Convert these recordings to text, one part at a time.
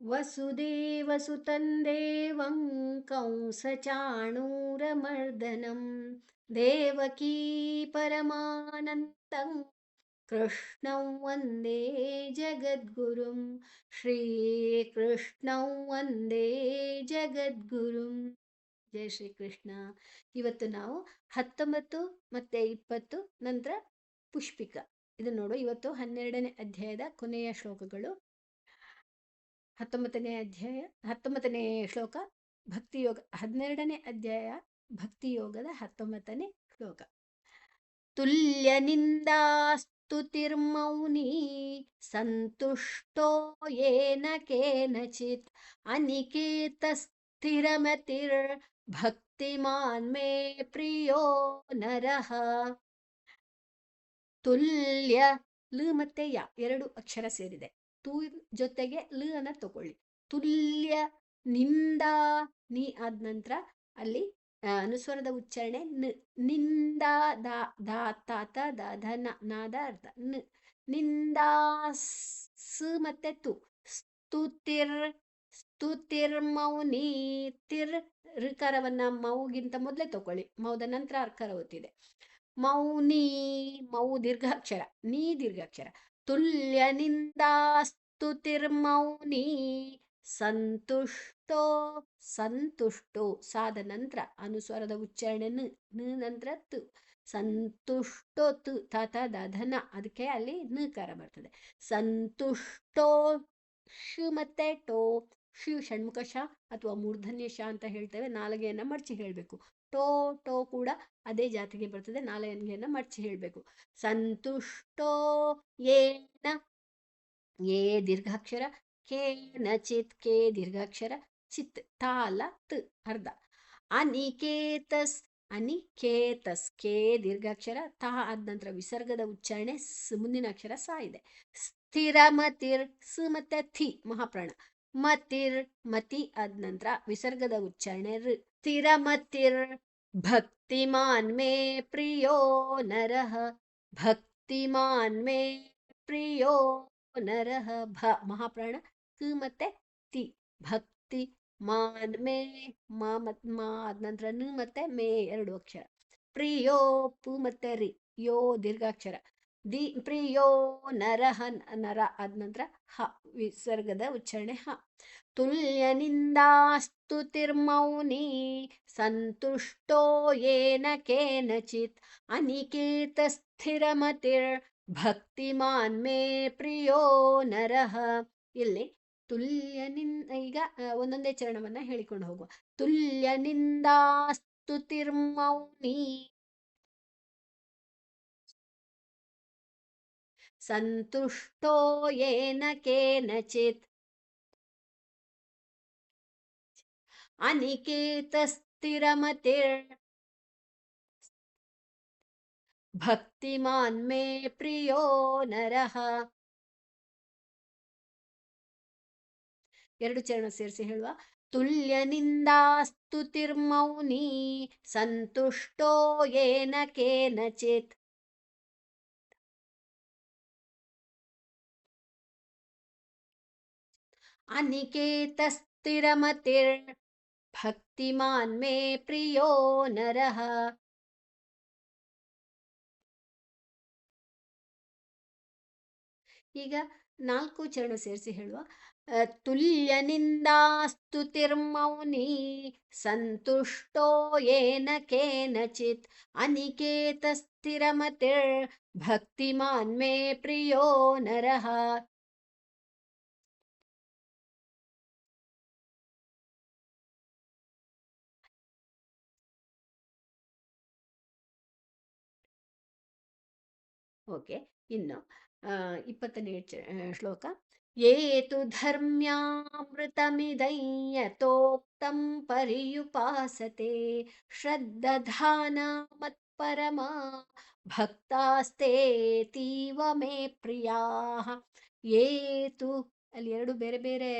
वसुदेवसुतं देवं कंसचाणूरमर्दनं देवकी परमानन्दं कृष्णं वन्दे जगद्गुरुं ಶ್ರೀಕೃಷ್ಣಂ ವಂದೇ ಜಗದ್ಗುರುಂ. ಜಯ ಶ್ರೀಕೃಷ್ಣ. ಇವತ್ತು ನಾವು 19 ಮತ್ತೆ 20 ನಂತರ ಪುಷ್ಪಿಕ ಇದು ನೋಡು. ಇವತ್ತು 12ನೇ ಅಧ್ಯಾಯದ ಕೊನೆಯ ಶ್ಲೋಕಗಳು. 19ನೇ ಅಧ್ಯಾಯ 19ನೇ ಶ್ಲೋಕ ಭಕ್ತಿಯೋಗ. 12ನೇ ಅಧ್ಯಾಯ ಭಕ್ತಿಯೋಗದ 19ನೇ ಶ್ಲೋಕ. ತುಲ್ಯ ನಿಂದಾಸ್ತುತಿರ್ಮೌನಿ ಸಂತುಷ್ಟೋ ಯೇನ ಕೇನಚಿತ್ ಅನಿಕೇತ ಸ್ಥಿರಮತಿರ್ ಭಕ್ತಿಮಾನ್ ಮೇ ಪ್ರಿಯೋ ನರಃ. ತುಲ್ಯ ಲ ಮತ್ತೆ ಯ ಎರಡು ಅಕ್ಷರ ಸೇರಿದೆ. ತು ಜೊತೆಗೆ ಲ ಅನ್ನ ತಗೊಳ್ಳಿ. ತುಲ್ಯ ನಿಂದಾ ನೀ ಆದ ನಂತರ ಅಲ್ಲಿ ಅನುಸ್ವರದ ಉಚ್ಚಾರಣೆ ನಿಂದಾ ದಾ ತಾತ ದ ನಾದ ಅರ್ಥ ನಿಂದಾ ಸ ಮತ್ತೆ ತು. ಸ್ತುತಿರ್ ಮೌನಿ ತಿರ್ ಋಕಾರವನ್ನ ಮೌಗಿಂತ ಮೊದಲೇ ತಗೊಳ್ಳಿ. ಮೌದ ನಂತರ ಅರ್ಕಾರ ಓದ್ತಿದೆ. ಮೌನಿ ಮೌ ದೀರ್ಘಾಕ್ಷರ, ನೀ ದೀರ್ಘಾಕ್ಷರ. ತುಲ್ಯ ನಿಂದಾಸ್ತುತಿರ್ಮೌನಿ ಸಂತುಷ್ಟೋ ಸಂತುಷ್ಟೋ ಸಾದ ನಂತರ ಅನುಸ್ವರದ ಉಚ್ಚಾರಣೆ ನಂತರ ತು. ಸಂತುಷ್ಟೋ ತು ತಾತ ಧನ ಅದಕ್ಕೆ ಅಲ್ಲಿ ನಕಾರ ಬರ್ತದೆ. ಸಂತುಷ್ಟೋ ಶು ಮತ್ತೆ ಟೋ. ಶು ಷಣ್ಮುಖ ಶ ಅಥವಾ ಮೂರ್ಧನ್ಯ ಶ ಅಂತ ಹೇಳ್ತೇವೆ. ನಾಲಿಗೆಯನ್ನ ಮಡಚಿ ಹೇಳಬೇಕು. ಟೋ ಟೋ ಕೂಡ ಅದೇ ಜಾತಿಗೆ ಬರ್ತದೆ. ನಾಲಿಗೆಯನ್ನ ಮಡಚಿ ಹೇಳಬೇಕು. ಸಂತುಷ್ಟೋ ಏನ ಏ ದೀರ್ಘಾಕ್ಷರ. ಕೇನಚಿತ್ ಕೆ ದೀರ್ಘಾಕ್ಷರ. ಚಿತ್ ತಾಲ ತ್ ಅರ್ಧ. ಅನಿಕೇತಸ್ ಅನಿಕೇತಸ್ ಕೆ ದೀರ್ಘಾಕ್ಷರ. ತಾ ಆದ ನಂತರ ವಿಸರ್ಗದ ಉಚ್ಚಾರಣೆ ಮುಂದಿನ ಅಕ್ಷರ ಸಾ ಇದೆ. ಸ್ಥಿರಮತಿರ್ ಸ್ ಮತ್ತೆ ಥಿ ಮಹಾಪ್ರಾಣ. ಮತಿರ್ ಮತಿ ಆದ ನಂತರ ವಿಸರ್ಗದ ಉಚ್ಚಾರಣೆ ಋ. ಸ್ಥಿರಮತಿರ್ ಭಕ್ತಿಮಾನ್ ಮೇ ಪ್ರಿಯೋ ನರಃ. ಭಕ್ತಿಮಾನ್ ಮೇ ಪ್ರಿಯೋ ನರಃ. ಭ ಮಹಾಪ್ರಾಣ ಕ ಮತ್ತೆ ತಿ. ಭಕ್ತಿ ಮಾನ್ ಮೇ ಮಾ ಆದ ನಂತರ ನ ಮತ್ತೆ ಮೇ ಎರಡು ಅಕ್ಷರ. ಪ್ರಿಯೋ ಪು ಮತ್ತೆ ರಿ. ಯೋ ದೀರ್ಘಾಕ್ಷರ. ಪ್ರಿಯೋ ನರಹ ನರ ಆದ ನಂತರ ಹ ವಿಸರ್ಗದ ಉಚ್ಚಾರಣೆ ಹ. ತುಲ್ಯ ನಿಂದಾಸ್ತುತಿರ್ಮೌನಿ ಸಂತುಷ್ಟೋ ಯೇನ ಕೇನಚಿತ್ ಅನಿಕೇತ ಸ್ಥಿರಮತಿರ್ ಭಕ್ತಿಮಾನ್ ಮೇ ಪ್ರಿಯೋ ನರಃ. ಇಲ್ಲಿ ತುಲ್ಯ ಈಗ ಒಂದೊಂದೇ ಚರಣವನ್ನ ಹೇಳಿಕೊಂಡು ಹೋಗುವ. ತುಲ್ಯ ನಿಂದಾಸ್ತುತಿರ್ಮೌನಿ ಸಂತುಷ್ಟೋ ಯೇನ ಕೇನಚಿತ್ ಅನಿಕೇತ ಸ್ಥಿರಮತಿರ್ ಭಕ್ತಿಮಾನ್ ಮೇ ಪ್ರಿಯೋ ನರಃ. ಎರಡು ಚರಣ ಸೇರಿಸಿ ಹೇಳುವ. ತುಲ್ಯ ನಿಂದಾಸ್ತುತಿರ್ಮೌನಿ ಸಂತುಷ್ಟೋ ಯೇನ ಕೇನಚಿತ್ ಅನಿಕೇತ ಸ್ಥಿರಮತಿರ್ ಭಕ್ತಿಮಾನ್ ಮೇ ಪ್ರಿಯೋ ನರಃ. ಈಗ ನಾಲ್ಕು ಚರಣ ಸೇರಿಸಿ ಹೇಳುವ. ತುಲ್ಯ ನಿಂದಾಸ್ತುತಿರ್ಮೌನಿ ಸಂತುಷ್ಟೋ ಯೇನ ಕೇನಚಿತ್ ಅನಿಕೇತ ಸ್ಥಿರಮತಿರ್ ಭಕ್ತಿಮಾನ್ ಮೇ ಪ್ರಿಯೋ ನರಃ. ಓಕೆ, ಇನ್ನು 20ನೇ ಶ್ಲೋಕ. ಏತು ಧರ್ಮ್ಯಾಮೃತಮಿದಂ ಯತೋಕ್ತಂ ಪರ್ಯುಪಾಸತೆ ಶ್ರದ್ಧಾನ ಮತ್ಪರಮಾ ಭಕ್ತಾಸ್ತೇತೀವ ಮೇ ಪ್ರಿಯಾಃ. ಏತು ಅಲ್ಲಿ ಎರಡು ಬೇರೆ ಬೇರೆ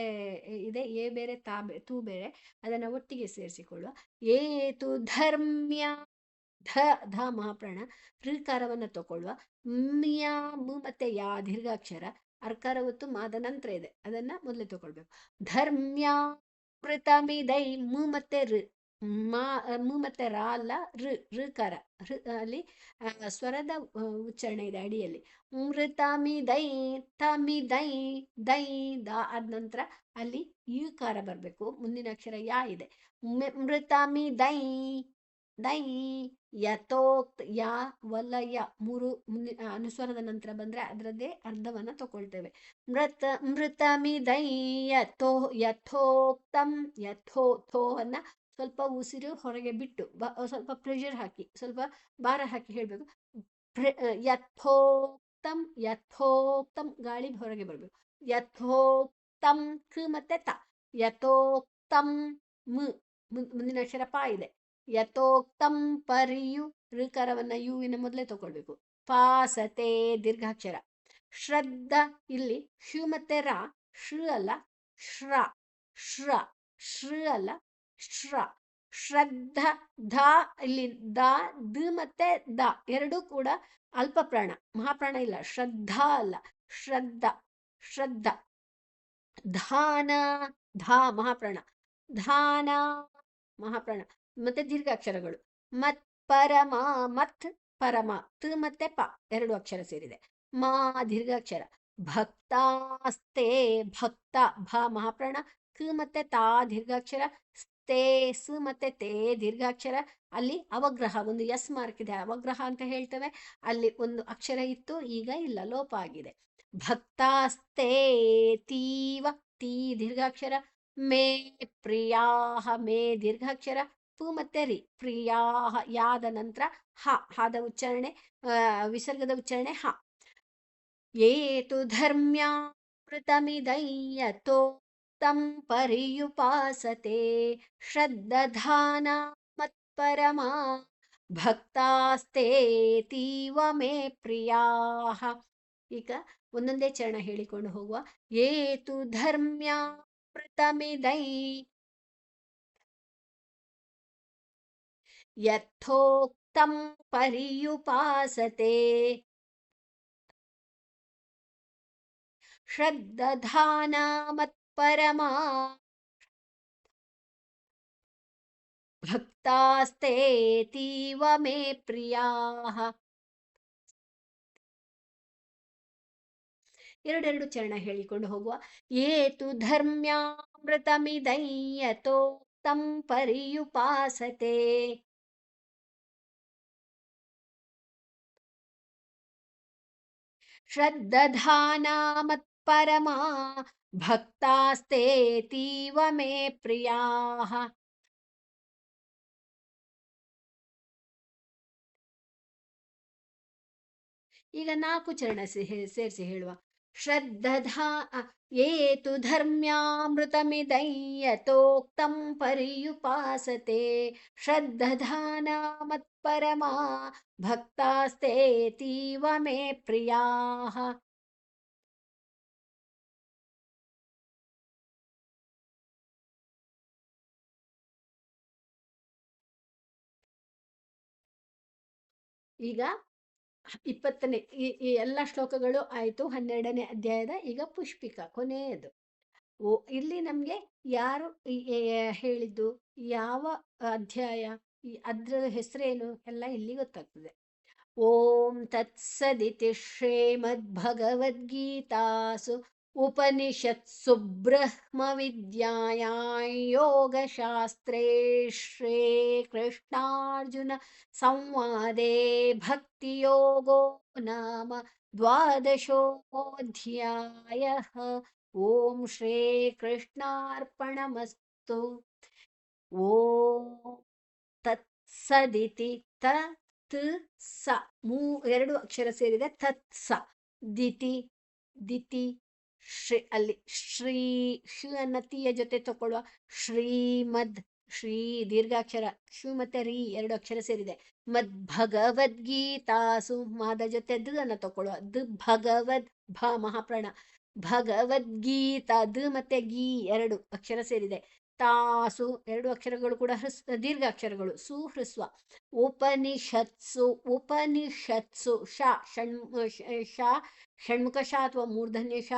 ಇದೆ. ಏ ಬೇರೆ ತೂ ಬೇರೆ. ಅದನ್ನು ಒಟ್ಟಿಗೆ ಸೇರಿಸಿಕೊಳ್ಳುವ. ಏತು ಧರ್ಮ್ಯ ಧ ಧ ಮಹಾಪ್ರಾಣ ಋಕಾರವನ್ನು ತಗೊಳ್ಳುವ. ಮ್ಯ ಮು ಮತ್ತೆ ಯಾ ದೀರ್ಘಾಕ್ಷರ. ಅರ್ಕಾರ ಒತ್ತು ಮಾದ ನಂತರ ಇದೆ, ಅದನ್ನ ಮೊದಲೇ ತಗೊಳ್ಬೇಕು. ಧರ್ಮ್ಯಾಮೃತಮಿದೈ ಮು ಮತ್ತೆ ಋ, ಮಾ ಮು ಮತ್ತೆ ರಾ ಅಲ್ಲ, ಋಕಾರ. ಅಲ್ಲಿ ಸ್ವರದ ಉಚ್ಚಾರಣೆ ಇದೆ ಅಡಿಯಲ್ಲಿ. ಮೃತಮಿದೈ ತಮಿದೈ ದೈ ದ ಆದ ನಂತರ ಅಲ್ಲಿ ಯುಕಾರ ಬರಬೇಕು, ಮುಂದಿನ ಅಕ್ಷರ ಯಾ ಇದೆ. ಮೃತಮಿದೈ ದೈ ಯಥೋಕ್ತ ಯಾ ವಲಯ ಮೂರು ಮುಂದಿನ ಅನುಸ್ವರದ ನಂತರ ಬಂದ್ರೆ ಅದರದ್ದೇ ಅರ್ಧವನ್ನ ತಗೊಳ್ತೇವೆ. ಮೃತಮಿದೈ ಯಥೋ ಯಥೋಕ್ತಂ ಥೋವನ್ನ ಸ್ವಲ್ಪ ಉಸಿರು ಹೊರಗೆ ಬಿಟ್ಟು ಸ್ವಲ್ಪ ಪ್ರೆಷರ್ ಹಾಕಿ, ಸ್ವಲ್ಪ ಭಾರ ಹಾಕಿ ಹೇಳ್ಬೇಕು. ಯಥೋಕ್ತಂ ಯಥೋಕ್ತಂ ಗಾಳಿ ಹೊರಗೆ ಬರಬೇಕು. ಯಥೋಕ್ತಂ ಕ್ ಮತ್ತೆ ತ. ಯಥೋಕ್ತಂ ಮುಂದಿನ ಅಕ್ಷರ ಪ ಇದೆ. ಯಥೋಕ್ತಂ ಪರಿಯು ಋಕಾರವನ್ನ ಯುವಿನ ಮೊದಲೇ ತಗೊಳ್ಬೇಕು. ಪಾಸತೆ ದೀರ್ಘಾಕ್ಷರ. ಶ್ರದ್ಧ ಇಲ್ಲಿ ಶು ಮತ್ತೆ ರಾ, ಶ್ರ ಅಲ್ಲ ಶ್ರ, ಶ್ರ ಶ್ರ ಅಲ್ಲ ಶ್ರ. ಶ್ರದ್ಧ ಧ ಇಲ್ಲಿ ದ ದ ಮತ್ತೆ ದ ಎರಡೂ ಕೂಡ ಅಲ್ಪ ಪ್ರಾಣ, ಮಹಾಪ್ರಾಣ ಇಲ್ಲ. ಶ್ರದ್ಧಾ ಅಲ್ಲ, ಶ್ರದ್ಧ ಶ್ರದ್ಧ. ಧಾನ ಧಾ ಮಹಾಪ್ರಾಣ, ಧಾನ ಮಹಾಪ್ರಾಣ. ಮತ್ತೆ ದೀರ್ಘಾಕ್ಷರಗಳು. ಮತ್ ಪರಮ ಮತ್ ಪರಮ ತ ಮತ್ತೆ ಪ ಎರಡು ಅಕ್ಷರ ಸೇರಿದೆ. ಮಾ ದೀರ್ಘಾಕ್ಷರ. ಭಕ್ತಾಸ್ತೆ ಭಕ್ತ ಭ ಮಹಾಪ್ರಾಣ, ಕ ಮತ್ತೆ ತಾ ದೀರ್ಘಾಕ್ಷರ, ಸ್ತೆ ಸ್ ಮತ್ತೆ ತೇ ದೀರ್ಘಾಕ್ಷರ. ಅಲ್ಲಿ ಅವಗ್ರಹ ಒಂದು ಎಸ್ ಮಾರ್ಕ್ ಇದೆ, ಅವಗ್ರಹ ಅಂತ ಹೇಳ್ತೇವೆ. ಅಲ್ಲಿ ಒಂದು ಅಕ್ಷರ ಇತ್ತು, ಈಗ ಇಲ್ಲ, ಲೋಪ ಆಗಿದೆ. ಭಕ್ತಾಸ್ತೆ ತೀವ ತೀ ದೀರ್ಘಾಕ್ಷರ. ಮೇ ಪ್ರಿಯಾಹ ಮೇ ದೀರ್ಘಾಕ್ಷರ. ಪು ಮತ್ತೆ ರಿ ಪ್ರಿಯಾಹ ಯಾದ ನಂತರ ಹ, ಹಾದ ಉಚ್ಚಾರಣೆ, ವಿಸರ್ಗದ ಉಚ್ಚಾರಣೆ ಹ. ಏತು ಧರ್ಮ್ಯಾಮೃತಮಿದೈ ಯಥೋಕ್ತಂ ಪರಿಯುಪಾಸತೆ ಶ್ರದ್ಧಾನ ಮತ್ಪರಮಾ ಭಕ್ತಾಸ್ತೇತೀವ ಮೇ ಪ್ರಿಯಾಹ. ಈಗ ಒಂದೊಂದೇ ಚರಣ ಹೇಳಿಕೊಂಡು ಹೋಗುವ. ಏತು ಧರ್ಮ್ಯಾಮೃತಮಿದೈ ಯಥೋಕ್ತಂ ಪರಿಯುಪಾಸತೆ ಶ್ರದ್ಧಾನ ಮತ್ಪರಮಾ ಭಕ್ತಾಸ್ತೇತೀವ ಮೇ ಪ್ರಿಯಾಹ. ಎರಡೆರಡು ಚರಣ ಹೇಳಿಕೊಂಡು ಹೋಗುವ. ಏತು ಧರ್ಮ್ಯಾಮೃತಮಿದೈ ಯಥೋಕ್ತಂ ಪರಿಯುಪಾಸತೆ ಶ್ರದ್ಧಾನ ಮತ್ಪರಮಾ ಭಕ್ತಾಸ್ತೇತೀವ ಮೇ ಪ್ರಿಯಾಹ. ಈಗ ನಾಲ್ಕು ಚರಣ ಸೇರಿಸಿ ಹೇಳುವ. ಶ್ರದ್ಧಾ ಏತು ಧರ್ಮ್ಯಾಮೃತಮಿದೈ ಯಥೋಕ್ತಂ ಪರಿಯುಪಾಸತೆ ಶ್ರದ್ಧಾನ ಮತ್ಪರಮಾ ಭಕ್ತಾಸ್ತೇತೀವ ಮೇ ಪ್ರಿಯಾಹ. ಈಗ 20ನೇ ಈ ಎಲ್ಲ ಶ್ಲೋಕಗಳು ಆಯಿತು. 12ನೇ ಅಧ್ಯಾಯದ ಈಗ ಪುಷ್ಪಿಕ ಕೊನೆಯದು. ಇಲ್ಲಿ ನಮಗೆ ಯಾರು ಹೇಳಿದ್ದು, ಯಾವ ಅಧ್ಯಾಯ, ಅದ್ರ ಹೆಸರೇನು ಎಲ್ಲ ಇಲ್ಲಿ ಗೊತ್ತಾಗ್ತದೆ. ಓಂ ತತ್ಸದಿತಿ ಶ್ರೀಮದ್ಭಗವದ್ಗೀತಾಸು ಉಪನಿಷತ್ಸು ಬ್ರಹ್ಮವಿದ್ಯಾಯಾಂ ಯೋಗಶಾಸ್ತ್ರೇ ಶ್ರೀಕೃಷ್ಣಾರ್ಜುನ ಸಂವಾದೇ ಭಕ್ತಿಯೋಗೋ ನಾಮ ದ್ವಾದಶೋऽಧ್ಯಾಯಃ. ಓಂ ಶ್ರೀಕೃಷ್ಣಾರ್ಪಣಮಸ್ತು. ಓಂ ತತ್ಸದಿತಿ ತ ತ್ ಸ ಎರಡು ಅಕ್ಷರ ಸೇರಿದೆ. ತತ್ಸ ದಿತಿ ದಿತಿ ಶ್ರೀ ಅಲ್ಲಿ ಶ್ರೀ ಶು ಅನ್ನ ತೀಯ ಜೊತೆ ತಕೊಳ್ಳುವ. ಶ್ರೀಮದ್ ಶ್ರೀ ದೀರ್ಘಾಕ್ಷರ, ಶು ಮತ್ತೆ ರೀ ಎರಡು ಅಕ್ಷರ ಸೇರಿದೆ. ಮದ್ ಭಗವದ್ಗೀತಾಸು ಮಾದ ಜೊತೆ ದ ಅನ್ನ ತಕೊಳ್ಳುವ. ದ್ ಭಗವದ್ ಭ ಮಹಾಪ್ರಾಣ. ಭಗವದ್ಗೀತಾ ದ ಮತ್ತೆ ಗೀ ಎರಡು ಅಕ್ಷರ ಸೇರಿದೆ. ತಾಸು ಎರಡು ಅಕ್ಷರಗಳು ಕೂಡ ದೀರ್ಘಾಕ್ಷರಗಳು, ಸು ಹ್ರಸ್ವ. ಉಪನಿಷತ್ಸು ಉಪನಿಷತ್ಸು ಶ ಷಣ್ಮುಖ ಶ ಅಥವಾ ಮೂರ್ಧನ್ಯ ಶ,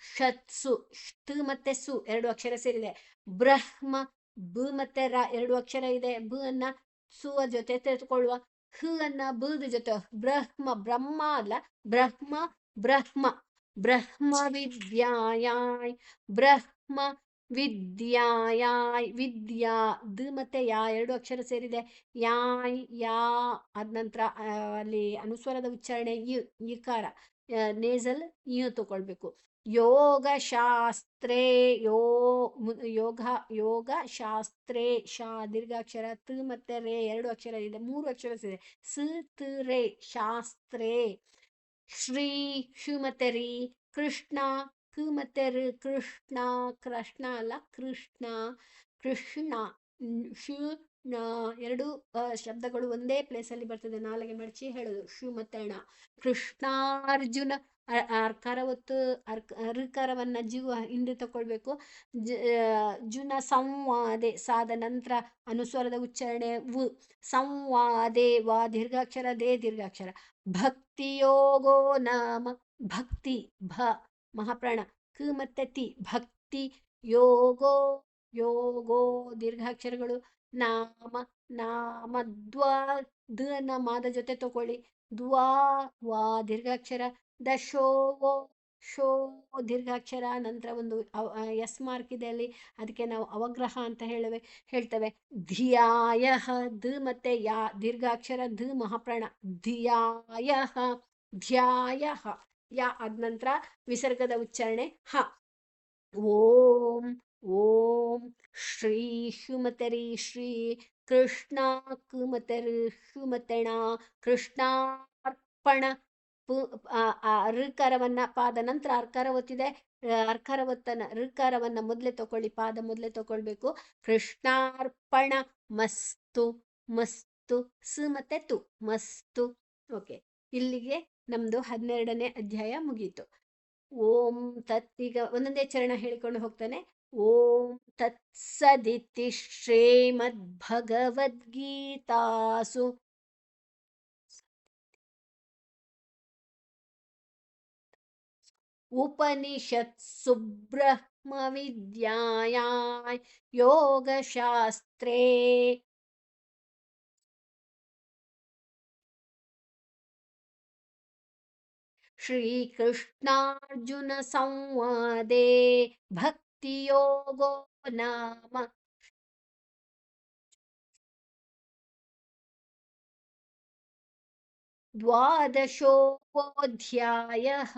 ಷತ್ಸು, ತ್ ಮತ್ತೆ ಸು ಎರಡು ಅಕ್ಷರ ಸೇರಿದೆ. ಬ್ರಹ್ಮ, ಬ ಮತ್ತೆ ರ ಎರಡು ಅಕ್ಷರ ಇದೆ. ಬ ಅನ್ನ ಸುವ ಜೊತೆ ತೆಗೆದುಕೊಳ್ಳುವ. ಹ ಅನ್ನ ಬದ ಜೊತೆ ಬ್ರಹ್ಮ, ಬ್ರಹ್ಮ ಅಲ್ಲ, ಬ್ರಹ್ಮ, ಬ್ರಹ್ಮ, ಬ್ರಹ್ಮ ವಿದ್ಯಾಯಾಯ್, ಬ್ರಹ್ಮ ವಿದ್ಯಾಯಾಯ್, ವಿದ್ಯಾ, ದ ಮತ್ತೆ ಯಾ ಎರಡು ಅಕ್ಷರ ಸೇರಿದೆ. ಯಾಯ್, ಯಾ, ಅದ ನಂತರ ಅಲ್ಲಿ ಅನುಸ್ವರದ ಉಚ್ಚಾರಣೆ ಇಕಾರ, ನೇಸಲ್ ಇಯು ತಗೊಳ್ಬೇಕು. ಯೋಗ ಶಾಸ್ತ್ರೇ, ಯೋಗ, ಯೋಗ ಶಾಸ್ತ್ರೇ, ಶಾ ದೀರ್ಘಾಕ್ಷರ, ತ ಮತ್ತೆ ರೇ ಎರಡು ಅಕ್ಷರ ಇದೆ, ಮೂರು ಅಕ್ಷರ ಇದೆ. ಸ ತ ರೇ, ಶಾಸ್ತ್ರೇ. ಶ್ರೀ, ಶು ಮತ್ತೆ ರೀ. ಕೃಷ್ಣ, ಕ ಮತ್ತೆ ರ, ಕೃಷ್ಣ, ಕೃಷ್ಣ ಅಲ್ಲ, ಕೃಷ್ಣ, ಕೃಷ್ಣ. ಶು ನ ಎರಡು ಶಬ್ದಗಳು ಒಂದೇ ಪ್ಲೇಸಲ್ಲಿ ಬರ್ತದೆ, ನಾಲ್ಗೆ ಮಡಚಿ ಹೇಳೋದು ಶು ಮತ್ತೆ ಣ. ಕೃಷ್ಣಾರ್ಜುನ, ಅರ್ಕಾರ ಒತ್ತು, ಋಕಾರವನ್ನ ಜೀವ ಹಿಂದೆ ತಗೊಳ್ಬೇಕು. ಜುನ ಸಂವಾದೆ, ಸಾದ ನಂತರ ಅನುಸ್ವರದ ಉಚ್ಚಾರಣೆ ವ್. ಸಂವಾದೆ, ವಾ ದೀರ್ಘಾಕ್ಷರ, ದೇ ದೀರ್ಘಾಕ್ಷರ. ಭಕ್ತಿಯೋಗೋ ನಾಮ, ಭಕ್ತಿ, ಭ ಮಹಾಪ್ರಾಣ, ಕ ಮತ್ತೆ ತಿ, ಭಕ್ತಿ ಯೋಗೋ, ಯೋಗೋ ದೀರ್ಘಾಕ್ಷರಗಳು. ನಾಮ, ನಾಮ, ದ್ವಾ, ದ ನ ಮಾದ ಜೊತೆ ತಗೊಳ್ಳಿ. ದ್ವಾ, ವಾ ದೀರ್ಘಾಕ್ಷರ. ದಶೋವೋ, ಶೋ ದೀರ್ಘಾಕ್ಷರ, ನಂತರ ಒಂದು ಎಸ್ ಮಾರ್ಕ್ ಇದೆ ಅಲ್ಲಿ, ಅದಕ್ಕೆ ನಾವು ಅವಗ್ರಹ ಅಂತ ಹೇಳ್ತೇವೆ. ಧಿಯಾಯ, ದ ಮತ್ತೆ ಯಾ ದೀರ್ಘಾಕ್ಷರ, ಧ ಮಹಾಪ್ರಾಣ. ಧಿಯಾಯ, ಧ್ಯಾಯ, ಯಾ ಅದ ನಂತರ ವಿಸರ್ಗದ ಉಚ್ಚಾರಣೆ ಹ. ಓಂ, ಓಂ ಶ್ರೀ, ಶು ಮತ್ತೆ ರೀ, ಶ್ರೀ ಕೃಷ್ಣ, ಕ ಮತ್ತೆ ರ, ಶು ಮತ್ತೆ ಣ, ಕೃಷ್ಣಾರ್ಪಣ. ಋಕಾರವನ್ನ ಪಾದ ನಂತರ ಅರ್ಕಾರ ಒತ್ತಿದೆ, ಅರ್ಕಾರ ಒತ್ತನ ಋಕಾರವನ್ನ ಮೊದಲೇ ತಗೊಳ್ಳಿ, ಪಾದ ಮೊದಲೇ ತಗೊಳ್ಬೇಕು. ಕೃಷ್ಣಾರ್ಪಣ ಮಸ್ತು, ಮಸ್ತು, ಸ ಮತ್ತೆ ತು, ಮಸ್ತು. ಓಕೆ, ಇಲ್ಲಿಗೆ ನಮ್ದು 12ನೇ ಅಧ್ಯಾಯ ಮುಗೀತು. ಓಂ ತತ್, ಈಗ ಒಂದೊಂದೇ ಚರಣ ಹೇಳಿಕೊಂಡು ಹೋಗ್ತಾನೆ. ಓಂ ತತ್ಸದಿತಿ ಶ್ರೀಮದ್ಭಗವದ್ಗೀತಾಸು ಉಪನಿಷತ್ಸು ಬ್ರಹ್ಮ ವಿದ್ಯಾಯಾಂ ಯೋಗಶಾಸ್ತ್ರೇ ಶ್ರೀಕೃಷ್ಣಾರ್ಜುನ ಸಂವಾದೇ ಭಕ್ತಿಯೋಗೋ ನಾಮ ದ್ವಾದಶೋऽಧ್ಯಾಯಃ.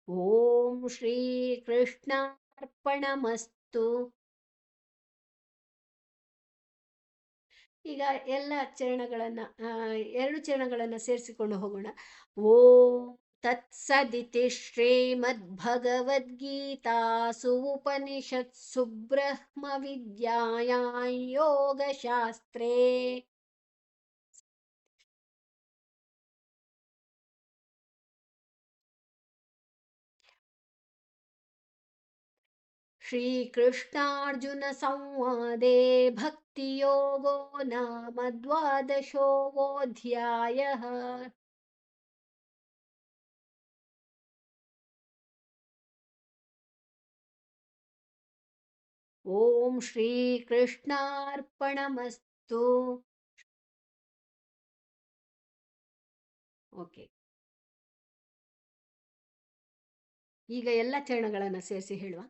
ಓಂ ಶ್ರೀಕೃಷ್ಣಾರ್ಪಣಮಸ್ತು. ಈಗ ಎಲ್ಲ ಚರಣಗಳನ್ನ, ಎರಡು ಚರಣಗಳನ್ನ ಸೇರಿಸಿಕೊಂಡು ಹೋಗೋಣ. ಓಂ ತತ್ಸದಿತಿ ಶ್ರೀಮದ್ಭಗವದ್ಗೀತಾಸು ಉಪನಿಷತ್ಸು ಬ್ರಹ್ಮ ವಿದ್ಯಾಯಾಂ ಯೋಗಶಾಸ್ತ್ರೇ ಶ್ರೀಕೃಷ್ಣಾರ್ಜುನ ಸಂವಾದೇ ಭಕ್ತಿಯೋಗೋ ನಾಮ ದ್ವಾದಶೋऽಧ್ಯಾಯಃ. ಓಂ ಶ್ರೀಕೃಷ್ಣಾರ್ಪಣಮಸ್ತು. ಓಕೆ, ಈಗ ಎಲ್ಲ ಚರಣಗಳನ್ನು ಸೇರಿಸಿ ಹೇಳುವ.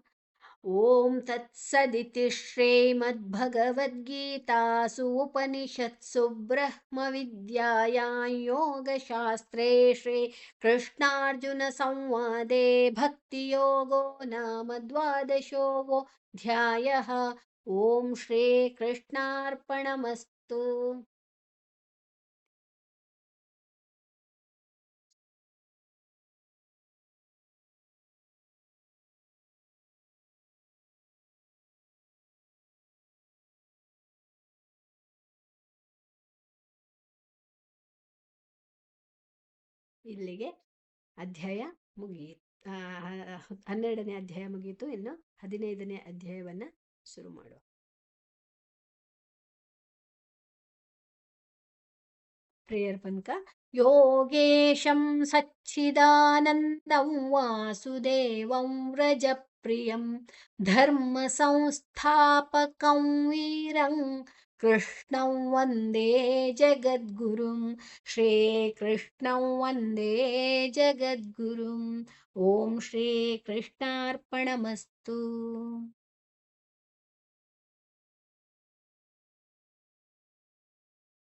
ಓಂ ತತ್ಸದಿತಿ ಶ್ರೀಮದ್ಭಗವದ್ಗೀತಾಸು ಉಪನಿಷತ್ಸು ಬ್ರಹ್ಮ ವಿದ್ಯಾಯಾಂ ಯೋಗಶಾಸ್ತ್ರೇ ಶ್ರೀಕೃಷ್ಣಾರ್ಜುನ ಸಂವಾದೇ ಭಕ್ತಿಯೋಗೋ ನಾಮ ದ್ವಾದಶೋऽಧ್ಯಾಯಃ. ಓಂ ಶ್ರೀಕೃಷ್ಣಾರ್ಪಣಮಸ್ತು. ಇಲ್ಲಿಗೆ ಅಧ್ಯಾಯ ಮುಗಿಯಿತು. 12ನೇ ಅಧ್ಯಾಯ ಮುಗಿಯಿತು. ಇನ್ನು 15ನೇ ಅಧ್ಯಾಯವನ್ನ ಶುರು ಮಾಡುವ. ಪ್ರೇಯರ್ ಪಂಕ. योगेशं सच्चिदानन्दं वासुदेवं व्रजप्रियं धर्मसंस्थापकं वीरं कृष्णं वन्दे जगद्गुरुं श्रीकृष्णं वन्दे जगद्गुरुम् ॐ श्रीकृष्णार्पणमस्तु।